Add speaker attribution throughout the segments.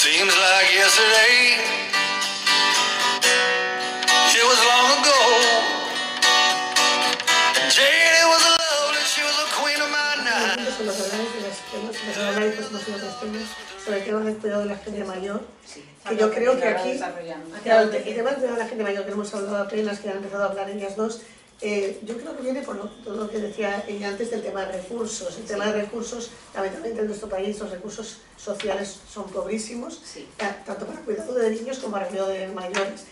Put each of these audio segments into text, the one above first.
Speaker 1: Seems like yesterday, it was long ago. Jane, it was lovely, she was the queen of my night.
Speaker 2: Son los horarios de los temas, los horarios más otros temas, sobre el tema del cuidado de la gente mayor, que yo creo que aquí, claro, el tema del cuidado de la gente mayor que hemos hablado apenas, que han empezado a hablar ellas dos, yo creo que viene por todo lo que decía ella antes del tema de recursos. El tema de recursos, lamentablemente en nuestro país los recursos sociales son pobrísimos, tanto para cuidado de niños como para cuidado de mayores.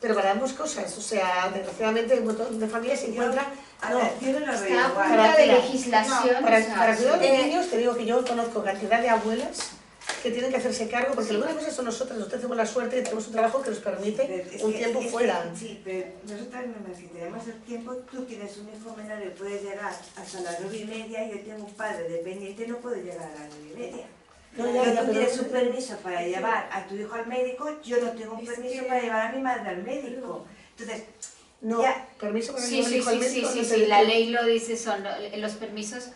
Speaker 2: Pero para ambas cosas, o sea, desgraciadamente un montón de familias se encuentran...
Speaker 3: Está a punto de legislación.
Speaker 2: Para cuidar de niños, te digo que yo conozco cantidad de abuelas que tienen que hacerse cargo, porque algunas cosas son nosotros tenemos la suerte de que tenemos un trabajo que nos permite un tiempo fuera.
Speaker 4: Sí, pero nosotros no si tenemos el tiempo, tú tienes un hijo menor y puedes llegar hasta las 9:30, yo tengo un padre dependiente y no puedo llegar a las 9:30. Tú tienes un permiso para llevar a tu hijo al médico, yo no tengo un permiso para llevar a mi madre al médico. Entonces,
Speaker 2: no, permiso para llevar al hijo al médico.
Speaker 3: Sí, la ley lo dice, son los permisos,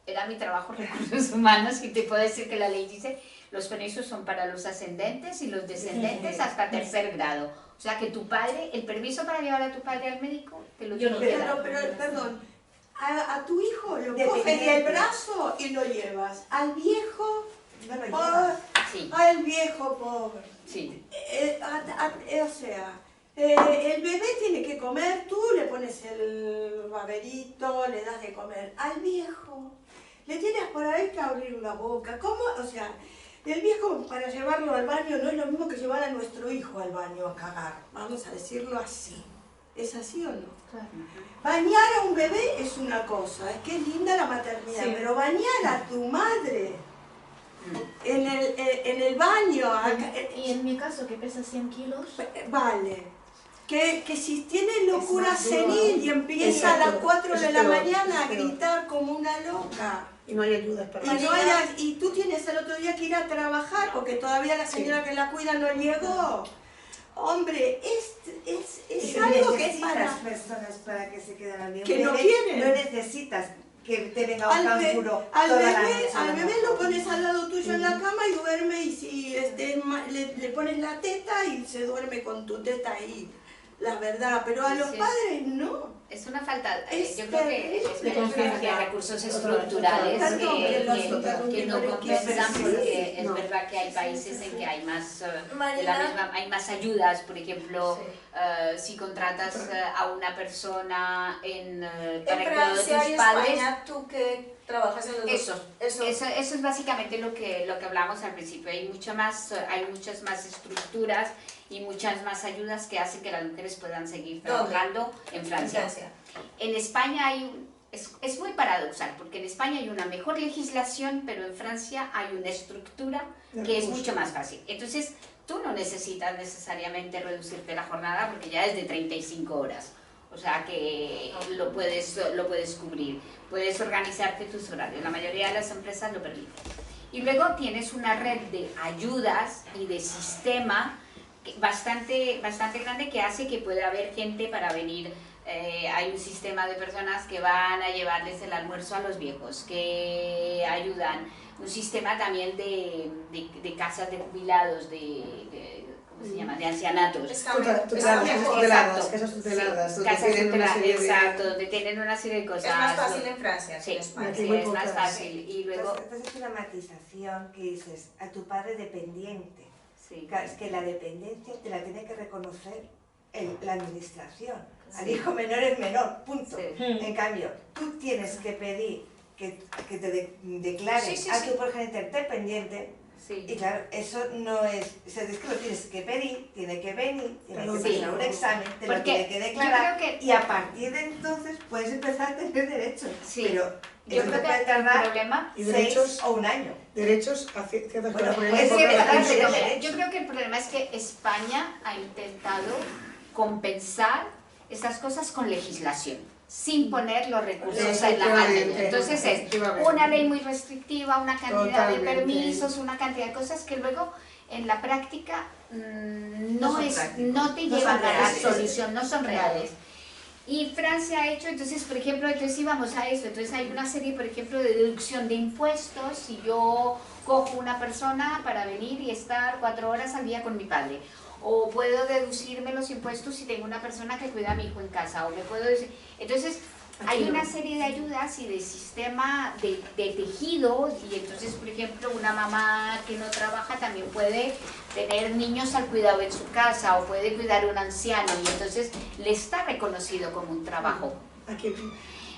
Speaker 3: era mi trabajo, recursos humanos, y te puedo decir que la ley dice, los permisos son para los ascendentes y los descendentes hasta tercer grado. O sea que tu padre, el permiso para llevar a tu padre al médico, te lo tiene que dar.
Speaker 5: Pero, perdón, a tu hijo lo coges del brazo y lo llevas, al viejo...
Speaker 4: No lo llevas.
Speaker 3: Sí.
Speaker 5: Al viejo pobre.
Speaker 3: Sí.
Speaker 5: O sea, el bebé tiene que comer, tú le pones el baberito, le das de comer. Al viejo le tienes por ahí que abrir la boca. ¿Cómo? O sea, el viejo para llevarlo al baño no es lo mismo que llevar a nuestro hijo al baño a cagar. Vamos a decirlo así. ¿Es así o no?
Speaker 3: Claro.
Speaker 5: Bañar a un bebé es una cosa, es que es linda la maternidad, pero bañar a tu madre en el baño...
Speaker 6: Y en mi caso, que pesa 100 kilos...
Speaker 5: Vale. Que si tiene locura senil y empieza a las 4 de la mañana a gritar como una loca.
Speaker 2: Y no hay ayudas para eso.
Speaker 5: Y tú tienes el otro día que ir a trabajar porque todavía la señora que la cuida no llegó. Hombre, es algo que es para...
Speaker 4: las personas para que se queden al
Speaker 5: que no quieren.
Speaker 4: No necesitas que te venga un canguro
Speaker 5: al bebé lo pones al lado tuyo en la cama y duerme, y si le pones la teta y se duerme con tu teta ahí, la verdad, pero a los padres no.
Speaker 3: Es una falta, yo creo que es una falta de recursos estructurales que no compensan, porque es verdad que hay países en que hay más, hay más ayudas. Por ejemplo, si contratas a una persona para el cuidado de tus padres.
Speaker 6: España, tú que trabajas en los dos.
Speaker 3: Eso es básicamente lo que hablamos al principio. Hay muchas más estructuras y muchas más ayudas que hacen que las mujeres puedan seguir trabajando en Francia. En España es muy paradoxal, porque en España hay una mejor legislación, pero en Francia hay una estructura que es mucho más fácil. Entonces, tú no necesitas necesariamente reducirte la jornada, porque ya es de 35 horas. O sea que lo puedes cubrir, puedes organizarte tus horarios. La mayoría de las empresas lo permiten. Y luego tienes una red de ayudas y de sistema bastante grande, que hace que pueda haber gente para venir. Hay un sistema de personas que van a llevarles el almuerzo a los viejos, que ayudan. Un sistema también de casas de jubilados, ¿cómo se llama? De ancianatos.
Speaker 2: Casas tuteladas.
Speaker 3: Exacto, donde tienen una serie de cosas.
Speaker 6: Es más fácil en Francia que en España.
Speaker 3: Sí, es más fácil. Y luego...
Speaker 4: Entonces es una matización que dices, a tu padre dependiente.
Speaker 3: Sí.
Speaker 4: Claro, es que la dependencia te la tiene que reconocer la administración. Al hijo menor es menor, punto.
Speaker 3: Sí.
Speaker 4: En cambio, tú tienes que pedir que te declaren a tu progenitor dependiente.
Speaker 3: Sí.
Speaker 4: Y claro, eso no es, o sea, es que lo tienes que pedir, tiene que venir, tiene que pasar un examen, te lo tiene que declarar, y a partir de entonces puedes empezar a tener derechos.
Speaker 3: Sí.
Speaker 4: Pero
Speaker 3: yo
Speaker 4: eso
Speaker 3: creo
Speaker 4: puede
Speaker 3: que
Speaker 4: tardar
Speaker 3: el problema...
Speaker 4: 6 o un año.
Speaker 2: Derechos a ciertas cosas.
Speaker 3: Yo creo que el problema es que España ha intentado compensar estas cosas con legislación, sin poner los recursos en la mano. Entonces es una ley muy restrictiva, una cantidad de permisos, una cantidad de cosas que luego en la práctica no te llevan a la solución, no son reales. Y Francia ha hecho, entonces, por ejemplo, entonces íbamos a eso, entonces hay una serie, por ejemplo, de deducción de impuestos, si yo cojo una persona para venir y estar 4 horas al día con mi padre, o puedo deducirme los impuestos si tengo una persona que cuida a mi hijo en casa, o me puedo decir, entonces hay una serie de ayudas y de sistema de tejido, y entonces, por ejemplo, una mamá que no trabaja también puede tener niños al cuidado en su casa, o puede cuidar a un anciano, y entonces le está reconocido como un trabajo.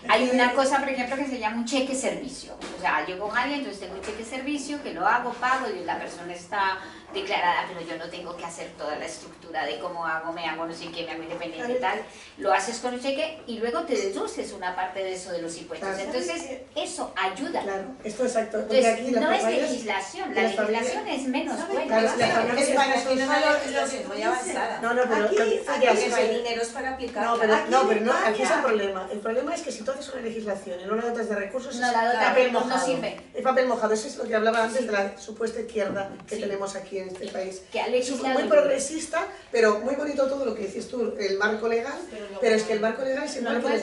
Speaker 3: Hay una cosa, por ejemplo, que se llama un cheque servicio. O sea, yo con alguien, entonces tengo un cheque servicio que lo hago, pago, y la persona está declarada, pero yo no tengo que hacer toda la estructura de cómo hago, me hago no sé qué, me hago independiente y tal. Lo haces con un cheque y luego te deduces una parte de eso de los impuestos. Entonces, eso ayuda.
Speaker 2: Claro, esto es exacto.
Speaker 3: Entonces,
Speaker 2: aquí
Speaker 3: no es legislación, la legislación es menos buena.
Speaker 6: En España tiene una legislación muy avanzada.
Speaker 2: No, pero
Speaker 6: aquí
Speaker 2: no
Speaker 6: hay dineros para aplicar.
Speaker 2: No, aquí es el problema. El problema es que si tú haces una legislación y no la dotas de recursos,
Speaker 3: no,
Speaker 2: es
Speaker 3: papel mojado. No sirve.
Speaker 2: El papel mojado, eso es lo que hablaba antes de la supuesta izquierda que tenemos aquí en este país.
Speaker 3: Que ha legislado
Speaker 2: muy progresista, pero muy bonito todo lo que dices tú, el marco legal, pero es que el marco legal es igual que el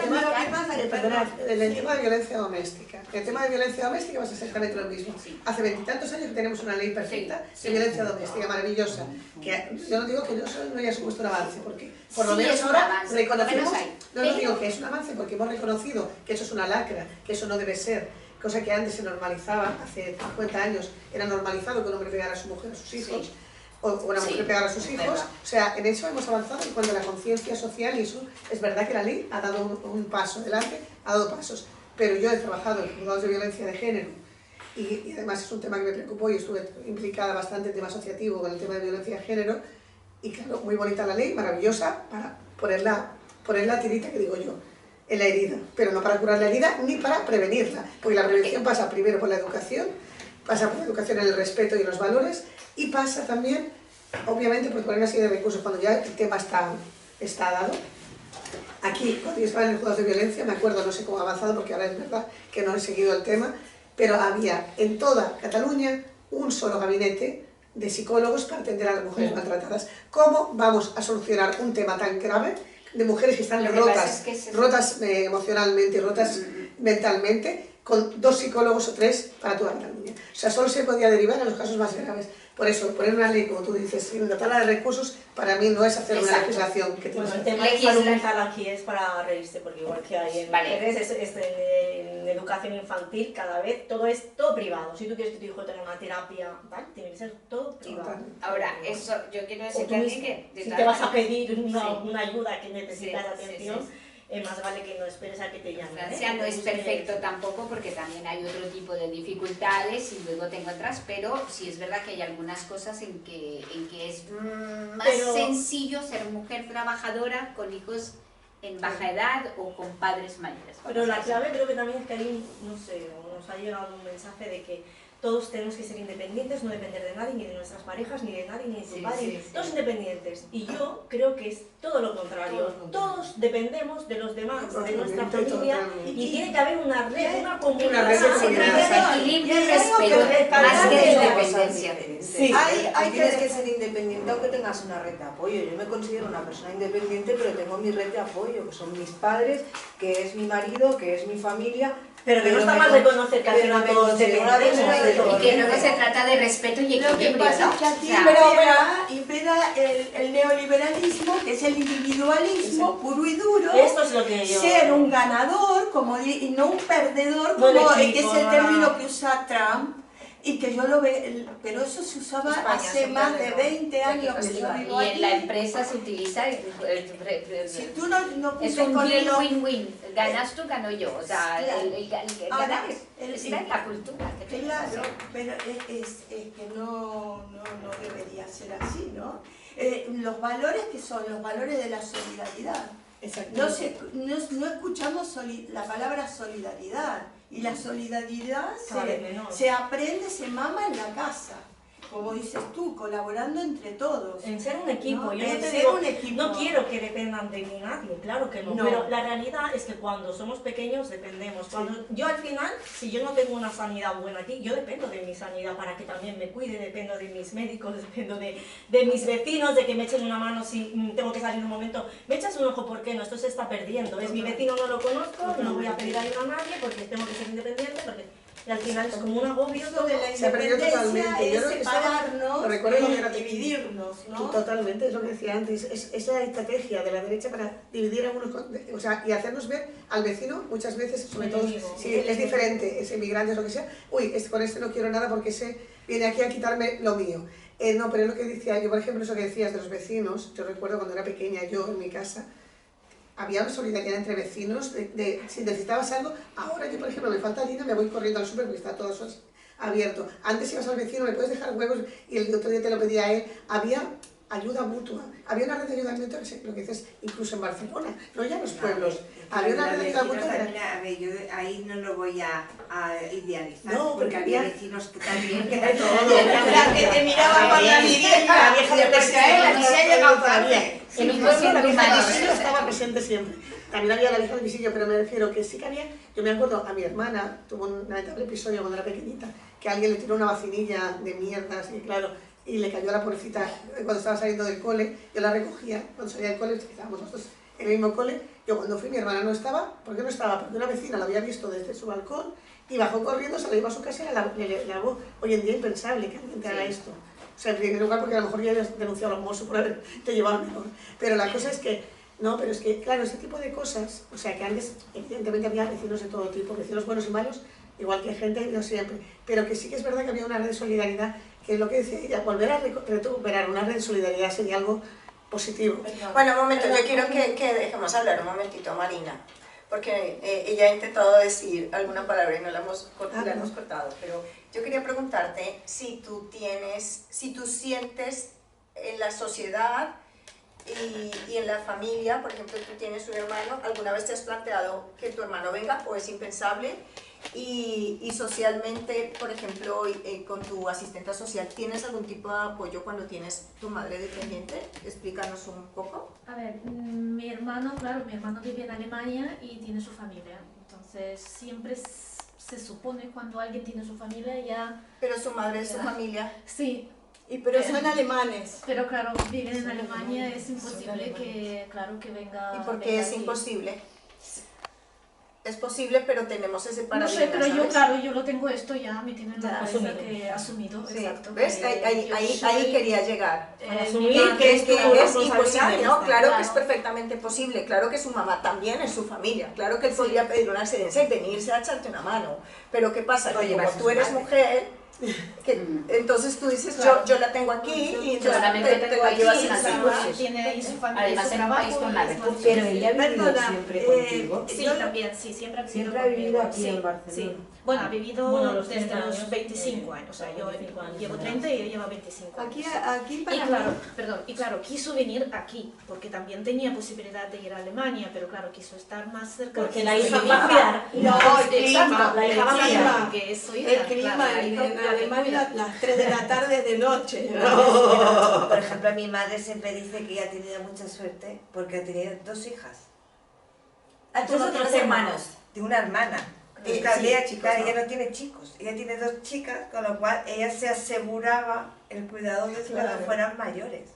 Speaker 2: tema de violencia doméstica. El tema de violencia doméstica va a ser exactamente lo mismo. Hace 20 y tantos años que tenemos una ley perfecta de violencia doméstica, maravillosa, que yo no digo que no haya supuesto un avance, porque por lo menos ahora reconocemos, no digo que es un avance porque hemos reconocido que eso es una lacra, que eso no debe ser, cosa que antes se normalizaba, hace 50 años era normalizado que un hombre pegara a su mujer, a sus hijos, o una mujer pegara a sus hijos, o sea, en eso hemos avanzado en cuanto a la conciencia social y eso es verdad que la ley ha dado un paso adelante, ha dado pasos, pero yo he trabajado en juzgados de violencia de género y además es un tema que me preocupó y estuve implicada bastante en tema asociativo con el tema de violencia de género y claro, muy bonita la ley, maravillosa para poner la tirita que digo yo en la herida, pero no para curar la herida ni para prevenirla, porque la prevención pasa primero por la educación, pasa por la educación en el respeto y en los valores y pasa también, obviamente, por poner una serie de recursos cuando ya el tema está dado. Aquí, cuando yo estaba en el juzgado de violencia, me acuerdo, no sé cómo ha avanzado porque ahora es verdad que no he seguido el tema, pero había en toda Cataluña un solo gabinete de psicólogos para atender a las mujeres maltratadas. ¿Cómo vamos a solucionar un tema tan grave de mujeres que están rotas emocionalmente y rotas mentalmente, con 2 psicólogos o 3 para toda Cataluña? O sea, solo se podía derivar a los casos más graves. Por eso, poner una ley, como tú dices, sin dotarla de recursos, para mí no es hacer una legislación que tiene.
Speaker 7: Bueno, el tema de salud mental aquí es para reírse, porque igual que hay en mujeres, en educación infantil, cada vez todo es todo privado. Si tú quieres que tu hijo tenga una terapia, tal, tiene que ser todo privado.
Speaker 3: Ahora, eso, yo quiero decir que
Speaker 7: si te vas a pedir una ayuda que necesitas atención, más vale que no esperes a que te llamen.
Speaker 3: Francia no es perfecto tampoco porque también hay otro tipo de dificultades y luego te encuentras, pero sí es verdad que hay algunas cosas en que es más sencillo ser mujer trabajadora con hijos en baja edad o con padres mayores.
Speaker 7: Pero la clave creo que también es que hay, no sé, nos ha llegado un mensaje de que todos tenemos que ser independientes, no depender de nadie, ni de nuestras parejas, ni de nadie, ni de su padre, todos independientes. Y yo creo que es todo lo contrario. Todos dependemos de los demás, de nuestra familia, y tiene que haber una red, una comunidad.
Speaker 3: Equilibrio y respeto, más que independencia.
Speaker 4: Hay que ser independiente aunque tengas una red de apoyo. Yo me considero una persona independiente, pero tengo mi red de apoyo, que son mis padres, que es mi marido, que es mi familia.
Speaker 7: Pero que no está mal reconocer que al final todos dependientes.
Speaker 3: Y que no se trata de respeto y equilibrio.
Speaker 5: Lo que pasa es que aquí impera el neoliberalismo, que es el individualismo puro y duro.
Speaker 7: Esto es lo que yo...
Speaker 5: Ser un ganador y no un perdedor, como que es el término que usa Trump. Y que yo lo veo, pero eso se usaba hace más de 20 años.
Speaker 3: Y en la empresa se utiliza,
Speaker 5: si tú no
Speaker 3: es un win-win-win, ganas tú, gano yo, o sea, el ganar está en la cultura.
Speaker 5: Claro, pero es que no debería ser así, ¿no? Los valores que son los valores de la solidaridad. No escuchamos la palabra solidaridad. Y la solidaridad se aprende, se mama en la casa. como dices tú, colaborando entre todos.
Speaker 7: En ser un equipo,
Speaker 5: ¿no?
Speaker 7: yo no
Speaker 5: En
Speaker 7: te
Speaker 5: ser
Speaker 7: digo,
Speaker 5: un equipo.
Speaker 7: no quiero que dependan de mí nadie, claro que no,
Speaker 5: No.
Speaker 7: pero la realidad es que cuando somos pequeños dependemos. Cuando yo al final, si yo no tengo una sanidad buena aquí, yo dependo de mi sanidad para que también me cuide, dependo de mis médicos, dependo de mis vecinos, de que me echen una mano si tengo que salir un momento. Me echas un ojo, ¿por qué no? Esto se está perdiendo. Es mi vecino, no lo conozco, no voy a pedir ayuda a nadie porque tengo que ser independiente, porque... Y al final es como un agobio todo.
Speaker 5: De la
Speaker 2: Se ha perdido
Speaker 5: independencia
Speaker 2: totalmente. Yo
Speaker 5: es
Speaker 2: lo que
Speaker 5: separarnos
Speaker 2: lo recuerdo cuando era
Speaker 5: y
Speaker 2: pequeña.
Speaker 5: dividirnos, ¿no?
Speaker 2: Totalmente, es lo que decía antes, es la estrategia de la derecha para dividir a unos, o sea, y hacernos ver al vecino muchas veces, sobre todo si es diferente, es inmigrante, es lo que sea, uy, con este no quiero nada porque ese viene aquí a quitarme lo mío. No, pero es lo que decía yo, por ejemplo, eso que decías de los vecinos, yo recuerdo cuando era pequeña, yo en mi casa, había una solidaridad entre vecinos, si necesitabas algo, ahora yo por ejemplo me falta harina, me voy corriendo al súper porque está todo eso abierto. Antes ibas al vecino, me puedes dejar huevos y el otro día te lo pedía a él. Había ayuda mutua, había una red de ayuda mutua, lo que dices, incluso en Barcelona, no ya en los pueblos. Había una red de ayuda mutua.
Speaker 4: A ver, yo ahí no lo voy a idealizar,
Speaker 2: No,
Speaker 4: porque había
Speaker 2: había
Speaker 4: vecinos que también que
Speaker 5: Que te miraban por la vivienda.
Speaker 2: La vieja de
Speaker 5: Porque a él aquí se ha llegado tarde.
Speaker 2: En un pueblo la vieja del visillo estaba presente siempre. También había la vieja del visillo, pero me refiero que sí que había... Yo me acuerdo, a mi hermana tuvo un lamentable episodio cuando era pequeñita, que alguien le tiró una vacinilla de mierda, así claro, y le cayó a la pobrecita cuando estaba saliendo del cole. Yo la recogía, cuando salía del cole, estábamos nosotros en el mismo cole. Yo cuando fui, mi hermana no estaba. ¿Por qué no estaba? Porque una vecina la había visto desde su balcón y bajó corriendo, se la llevó a su casa y le lavó. Hoy en día impensable que alguien te haga esto. O sea, en primer lugar, porque a lo mejor ya habías denunciado a los Mossos por haberte llevado mejor. Pero la cosa es que, no, pero es que, claro, ese tipo de cosas, o sea, que antes, evidentemente, había vecinos de todo tipo, vecinos buenos y malos, igual que gente, no siempre. Pero que sí que es verdad que había una red de solidaridad, que es lo que decía ella, volver a recuperar una red de solidaridad sería algo positivo.
Speaker 6: Bueno, un momento, yo quiero que dejemos hablar un momentito a Marina, porque ella ha intentado decir alguna palabra y no la hemos cortado, pero yo quería preguntarte si tú sientes en la sociedad y en la familia, por ejemplo, tú tienes un hermano, ¿alguna vez te has planteado que tu hermano venga o es impensable? Y socialmente, por ejemplo, con tu asistente social, ¿tienes algún tipo de apoyo cuando tienes tu madre dependiente? Explícanos un poco.
Speaker 8: A ver, mi hermano vive en Alemania y tiene su familia, entonces siempre se supone cuando alguien tiene su familia ya...
Speaker 6: Pero su madre es su familia.
Speaker 8: Sí.
Speaker 5: Pero son alemanes.
Speaker 8: Pero claro, viven en Alemania, es imposible que venga...
Speaker 6: ¿Y por qué es imposible? Es posible, pero tenemos ese paradigma,
Speaker 8: no sé, pero yo,
Speaker 6: ¿sabes?
Speaker 8: claro, yo lo tengo esto ya, me tiene en la cabeza
Speaker 7: asumido.
Speaker 8: que asumido,
Speaker 6: Sí.
Speaker 8: exacto.
Speaker 6: ¿Ves? Ahí quería llegar.
Speaker 7: Asumir
Speaker 6: Que es imposible,
Speaker 7: responsabilidad,
Speaker 6: ¿no? Claro que es
Speaker 8: Claro.
Speaker 6: perfectamente posible. Claro que su mamá también es su familia. Claro que él podría pedir una excedencia y venirse a echarte una mano. Pero ¿qué pasa? Que como tú eres mujer, entonces tú dices, yo la tengo aquí y entonces
Speaker 3: Solamente
Speaker 6: te
Speaker 3: tengo
Speaker 6: la
Speaker 3: aquí,
Speaker 6: llevas
Speaker 3: sí,
Speaker 6: encima.
Speaker 8: Tiene ahí su familia,
Speaker 3: Además,
Speaker 8: su
Speaker 3: en un
Speaker 8: trabajo,
Speaker 3: país con la
Speaker 8: es más
Speaker 3: recursos.
Speaker 9: Pero ella ha vivido
Speaker 5: Perdona,
Speaker 9: siempre contigo.
Speaker 8: Sí, también, sí, siempre ha vivido
Speaker 9: Siempre ha
Speaker 8: conmigo,
Speaker 9: vivido aquí
Speaker 8: sí,
Speaker 9: en Barcelona.
Speaker 8: Sí. Bueno, ha vivido
Speaker 7: Bueno, los
Speaker 8: desde
Speaker 7: 30
Speaker 8: los
Speaker 7: años,
Speaker 8: 25 años, o sea, yo
Speaker 7: 25 años,
Speaker 8: llevo
Speaker 7: ¿no?
Speaker 8: 30 y ella lleva 25 años.
Speaker 5: Aquí para
Speaker 8: Y claro, perdón, y claro, quiso venir aquí, porque también tenía posibilidad de ir a Alemania, pero claro, quiso estar más cerca.
Speaker 7: Porque
Speaker 8: de
Speaker 7: la
Speaker 8: su
Speaker 7: hija
Speaker 8: hija.
Speaker 7: va a cuidar.
Speaker 5: No, el clima,
Speaker 8: Exacto, la hija va a
Speaker 5: el
Speaker 8: cuidar,
Speaker 5: clima.
Speaker 8: porque es su hija.
Speaker 5: El clima
Speaker 8: claro, la
Speaker 5: en
Speaker 8: hija la que
Speaker 5: Alemania
Speaker 8: cuida.
Speaker 5: las 3 de la tarde de noche.
Speaker 4: Por ejemplo, mi madre siempre dice que ella ha tenido mucha suerte porque ha tenido 2 hijas.
Speaker 6: Ah, tú
Speaker 4: Dos
Speaker 6: no
Speaker 4: otros
Speaker 6: tienes
Speaker 4: hermanos, de una hermana. Es que
Speaker 6: sí,
Speaker 4: ella, chica,
Speaker 6: pues no.
Speaker 4: ella no tiene chicos, ella tiene 2 chicas, con lo cual ella se aseguraba el cuidado de cuando fueran mayores.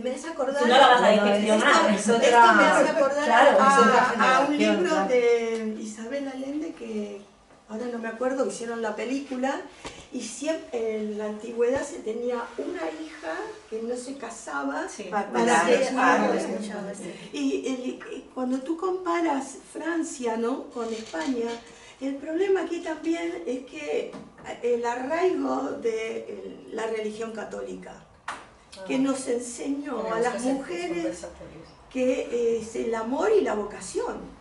Speaker 5: Me hace acordar...
Speaker 7: Si no la vas a infeccionar.
Speaker 5: Esto me hace acordar
Speaker 9: claro, es otra
Speaker 5: a un
Speaker 9: generación,
Speaker 5: libro
Speaker 9: claro.
Speaker 5: de Isabel Allende que ahora no me acuerdo, hicieron la película y siempre en la antigüedad se tenía una hija que no se casaba
Speaker 4: Para
Speaker 5: para
Speaker 4: cuidar
Speaker 5: que
Speaker 4: a los padres.
Speaker 5: y cuando tú comparas Francia, ¿no?, con España, el problema aquí también es que el arraigo de la religión católica, que nos enseñó a las mujeres que es el amor y la vocación.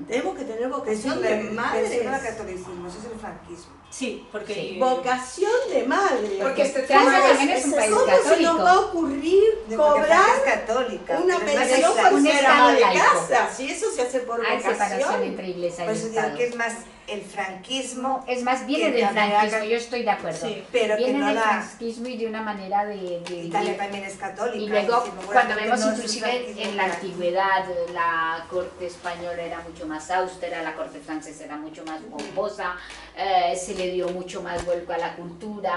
Speaker 5: Tenemos que tener vocación de
Speaker 4: Eso
Speaker 5: madres.
Speaker 4: no es el catolicismo, eso es el franquismo.
Speaker 7: Sí, porque...
Speaker 5: Vocación de madre.
Speaker 3: Porque
Speaker 6: este
Speaker 3: Francia también es un país
Speaker 5: ¿Cómo se nos
Speaker 3: católico.
Speaker 5: va a ocurrir
Speaker 4: Porque
Speaker 5: cobrar
Speaker 4: Francia es católica.
Speaker 5: una
Speaker 4: pero es más
Speaker 5: pensión por
Speaker 3: un
Speaker 5: ser
Speaker 3: estado
Speaker 5: ama de
Speaker 3: laico.
Speaker 5: casa? Si eso se hace por
Speaker 3: Hay separación
Speaker 5: vocación.
Speaker 3: entre iglesia
Speaker 4: Por
Speaker 3: y
Speaker 4: eso digo
Speaker 3: Estado.
Speaker 4: que es más el franquismo.
Speaker 3: Es más, viene
Speaker 4: que
Speaker 3: del
Speaker 4: también
Speaker 3: franquismo,
Speaker 4: haga-
Speaker 3: yo estoy de acuerdo.
Speaker 4: Sí, pero que
Speaker 3: viene
Speaker 4: no
Speaker 3: del
Speaker 4: la...
Speaker 3: franquismo y de una manera de
Speaker 4: Italia también es católica.
Speaker 3: y luego,
Speaker 4: si no,
Speaker 3: cuando
Speaker 4: seguramente
Speaker 3: vemos
Speaker 4: no es un
Speaker 3: inclusive
Speaker 4: franquismo
Speaker 3: en la
Speaker 4: real.
Speaker 3: antigüedad, la corte española era mucho más austera, la corte francesa era mucho más pomposa, se le dio mucho más vuelco a la cultura,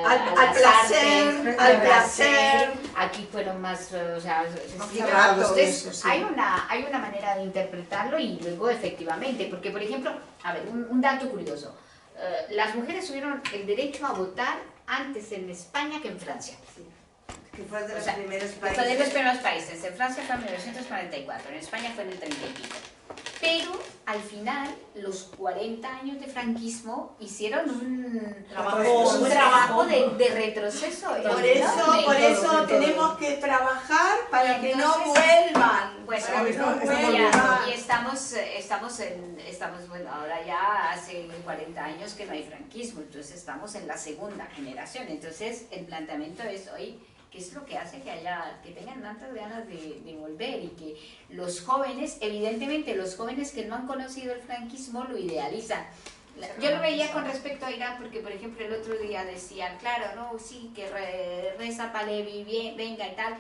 Speaker 5: al placer, al placer.
Speaker 3: Aquí fueron más, o sea,
Speaker 2: cerrados,
Speaker 3: entonces
Speaker 2: eso, sí.
Speaker 3: hay una manera de interpretarlo y luego efectivamente, porque por ejemplo, a ver, un dato curioso, las mujeres tuvieron el derecho a votar antes en España que en Francia.
Speaker 4: Que fue de los
Speaker 3: O sea,
Speaker 4: primeros
Speaker 3: Fue de
Speaker 4: países.
Speaker 3: los primeros países. En Francia fue en 1944, en España fue en el 30 y pico. Pero al final, los 40 años de franquismo hicieron un trabajo de retroceso.
Speaker 5: Por
Speaker 3: enorme.
Speaker 5: eso tenemos que trabajar para que no
Speaker 3: Entonces,
Speaker 5: vuelvan.
Speaker 3: Bueno,
Speaker 5: para que no
Speaker 2: estamos
Speaker 5: vuelvan.
Speaker 3: y estamos, bueno, ahora ya hace 40 años que no hay franquismo, entonces estamos en la segunda generación. Entonces el planteamiento es hoy, ¿qué es lo que hace que tengan tantas ganas de volver? Y que los jóvenes, evidentemente los jóvenes que no han conocido el franquismo lo idealizan. Yo lo veía con respecto a Irán porque, por ejemplo, el otro día decían, claro, no, sí, que reza Pahlavi, bien, venga y tal.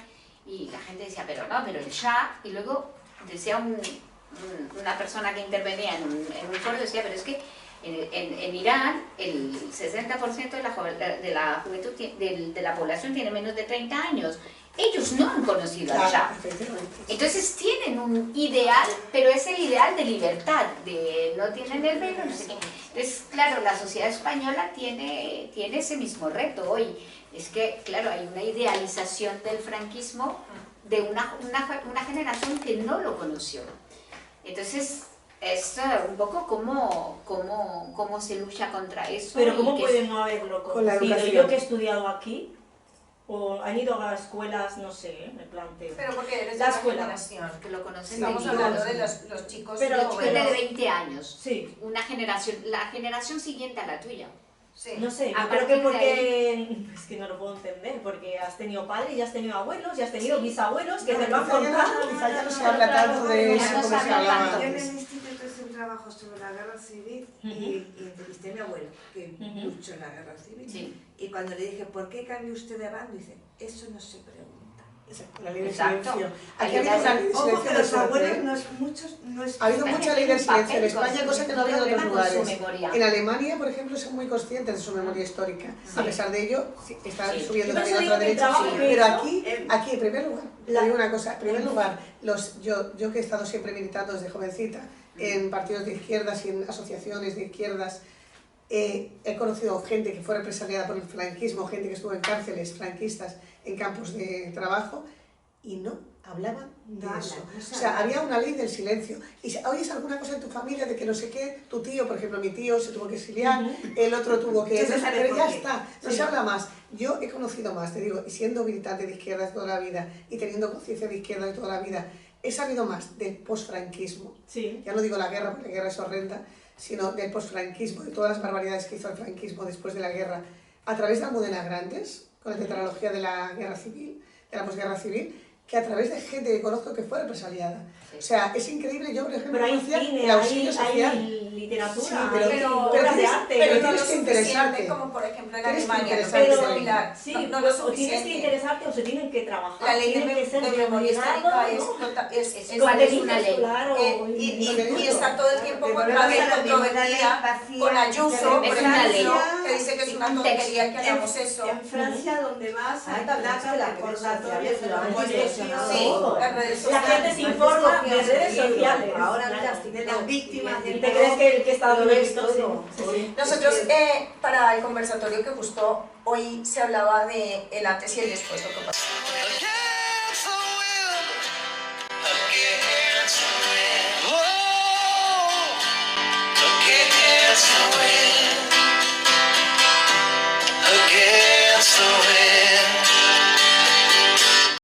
Speaker 3: Y la gente decía, pero no, pero el Shah. Y luego decía una persona que intervenía en un foro, decía, pero es que en Irán el 60% de la juventud, de la población tiene menos de 30 años. Ellos no han conocido al Shah. Entonces tienen un ideal, pero es el ideal de libertad, de no tienen el velo, no sé qué. Entonces, claro, la sociedad española tiene ese mismo reto hoy. Es que, claro, hay una idealización del franquismo de una generación que no lo conoció. Entonces, es un poco cómo se lucha contra eso.
Speaker 7: Pero ¿cómo
Speaker 3: y
Speaker 7: pueden no haberlo
Speaker 2: con la
Speaker 7: conocido?
Speaker 2: educación.
Speaker 7: Yo que he estudiado aquí, o han ido a escuelas, no sé, me planteo.
Speaker 6: Pero porque eres de
Speaker 7: La
Speaker 6: la
Speaker 7: escuela.
Speaker 6: generación.
Speaker 3: que lo conocen
Speaker 6: Estamos
Speaker 3: de
Speaker 6: hablando
Speaker 3: niños.
Speaker 6: de los chicos
Speaker 7: Pero-
Speaker 3: Los chicos
Speaker 7: pero-
Speaker 3: de 20 años.
Speaker 7: Sí,
Speaker 3: Una generación, la generación siguiente a la tuya.
Speaker 6: Sí.
Speaker 7: no sé,
Speaker 3: A
Speaker 7: yo creo
Speaker 3: partir
Speaker 7: que
Speaker 3: de
Speaker 7: porque... Es que no lo puedo entender, porque has tenido padres, ya has tenido abuelos, ya has tenido bisabuelos que te lo han contado.
Speaker 2: Quizá ya no se habla tanto de eso
Speaker 3: no
Speaker 2: como
Speaker 3: se
Speaker 2: se
Speaker 3: habla
Speaker 2: hablaba
Speaker 3: tanto.
Speaker 4: Yo en
Speaker 2: antes.
Speaker 4: el instituto hice un trabajo sobre la guerra civil y entrevisté a mi abuelo, que luchó en la guerra civil.
Speaker 3: Sí.
Speaker 4: Y cuando le dije, ¿por qué cambió usted de bando? Dice, eso no se pregunta.
Speaker 2: Exacto, la ley del
Speaker 3: Exacto.
Speaker 2: silencio.
Speaker 3: Hay
Speaker 2: Aquí ha habido
Speaker 3: una-
Speaker 2: una ley de
Speaker 4: Ojo
Speaker 2: silencio
Speaker 4: que
Speaker 2: muy
Speaker 4: los abuelos
Speaker 2: fuerte.
Speaker 4: no es muchos, no es...
Speaker 2: Ha habido mucha ley del silencio en España,
Speaker 3: Papel,
Speaker 2: cosa que no ha
Speaker 3: un
Speaker 2: habido en otros
Speaker 3: problema con su
Speaker 2: lugares.
Speaker 3: memoria.
Speaker 2: En Alemania, por ejemplo, son muy conscientes de su memoria histórica. A pesar de ello, sí, está
Speaker 3: Sí.
Speaker 2: subiendo
Speaker 7: Yo
Speaker 2: también
Speaker 7: por eso
Speaker 2: otra
Speaker 7: digo que el
Speaker 2: derecha.
Speaker 7: trabajo que
Speaker 2: Pero
Speaker 7: hizo,
Speaker 2: aquí, en primer lugar, te digo una cosa, en primer lugar, yo que he estado siempre militando desde jovencita en partidos de izquierdas y en asociaciones de izquierdas, he conocido gente que fue represaliada por el franquismo, gente que estuvo en cárceles franquistas, en campos de trabajo, y no hablaban de
Speaker 4: Nada,
Speaker 2: eso.
Speaker 4: no se
Speaker 2: O sea,
Speaker 4: hablaba.
Speaker 2: había una ley del silencio. Y si oyes alguna cosa en tu familia de que no sé qué, tu tío, por ejemplo, mi tío se tuvo que exiliar, el otro tuvo que...
Speaker 4: Entonces, ¿sabes
Speaker 2: pero
Speaker 4: por
Speaker 2: ya
Speaker 4: qué?
Speaker 2: está, no se habla más. Yo he conocido más, te digo, y siendo militante de izquierdas toda la vida y teniendo conciencia de izquierda de toda la vida, he sabido más del posfranquismo.
Speaker 7: Sí.
Speaker 2: Ya no digo la guerra, porque la guerra es horrenda, sino del posfranquismo, de todas las barbaridades que hizo el franquismo después de la guerra, a través de Almudena Grandes, con la tetralogía de la guerra civil, de la posguerra civil, que a través de gente que conozco que fue represaliada. O sea, es increíble, yo por ejemplo
Speaker 7: Pero hay
Speaker 2: conocía
Speaker 7: cine,
Speaker 2: el auxilio social.
Speaker 7: hay literatura,
Speaker 2: Sí, pero-
Speaker 7: hay
Speaker 2: pero
Speaker 7: obras de
Speaker 2: tienes-
Speaker 7: arte.
Speaker 2: pero
Speaker 6: no
Speaker 2: tienes
Speaker 6: lo
Speaker 2: que interesarte.
Speaker 6: suficiente como por ejemplo en
Speaker 2: Tienes que
Speaker 6: Alemania,
Speaker 2: interesarte.
Speaker 6: no
Speaker 7: Pero,
Speaker 6: es similar,
Speaker 7: sí,
Speaker 6: no lo
Speaker 7: o tienes que
Speaker 6: suficiente.
Speaker 7: interesarte o se tienen que trabajar.
Speaker 6: La ley
Speaker 7: tienen que ser
Speaker 6: de memoria histórica
Speaker 7: obligados,
Speaker 6: es,
Speaker 7: ¿no?
Speaker 3: ¿Cuál es una ley?
Speaker 7: Claro,
Speaker 6: y está todo el tiempo
Speaker 4: Pero
Speaker 6: con
Speaker 4: volvemos
Speaker 6: la
Speaker 4: a la
Speaker 6: controversia
Speaker 4: vacía,
Speaker 6: con Ayuso, por
Speaker 3: es una ley.
Speaker 6: ejemplo, que dice que es una tontería que hagamos eso.
Speaker 5: En Francia, donde vas, hay
Speaker 9: también es que
Speaker 5: placas
Speaker 9: las redes
Speaker 5: recordatorias
Speaker 9: sociales
Speaker 5: en
Speaker 9: lo
Speaker 5: los
Speaker 9: han
Speaker 5: colegios.
Speaker 9: distorsionado
Speaker 6: Sí,
Speaker 9: todo.
Speaker 6: las redes
Speaker 7: La gente
Speaker 6: sociales.
Speaker 7: se informa de redes sociales.
Speaker 9: Ahora mira,
Speaker 5: De las víctimas
Speaker 7: Y
Speaker 5: del
Speaker 7: te crees que el que está
Speaker 9: lo
Speaker 7: dando
Speaker 9: ves
Speaker 7: esto,
Speaker 9: todo.
Speaker 7: sí, sí.
Speaker 6: Nosotros, para el conversatorio que justo hoy se hablaba de el antes y el después, lo que pasó.
Speaker 1: Against the wind, against the wind. Oh, against the wind.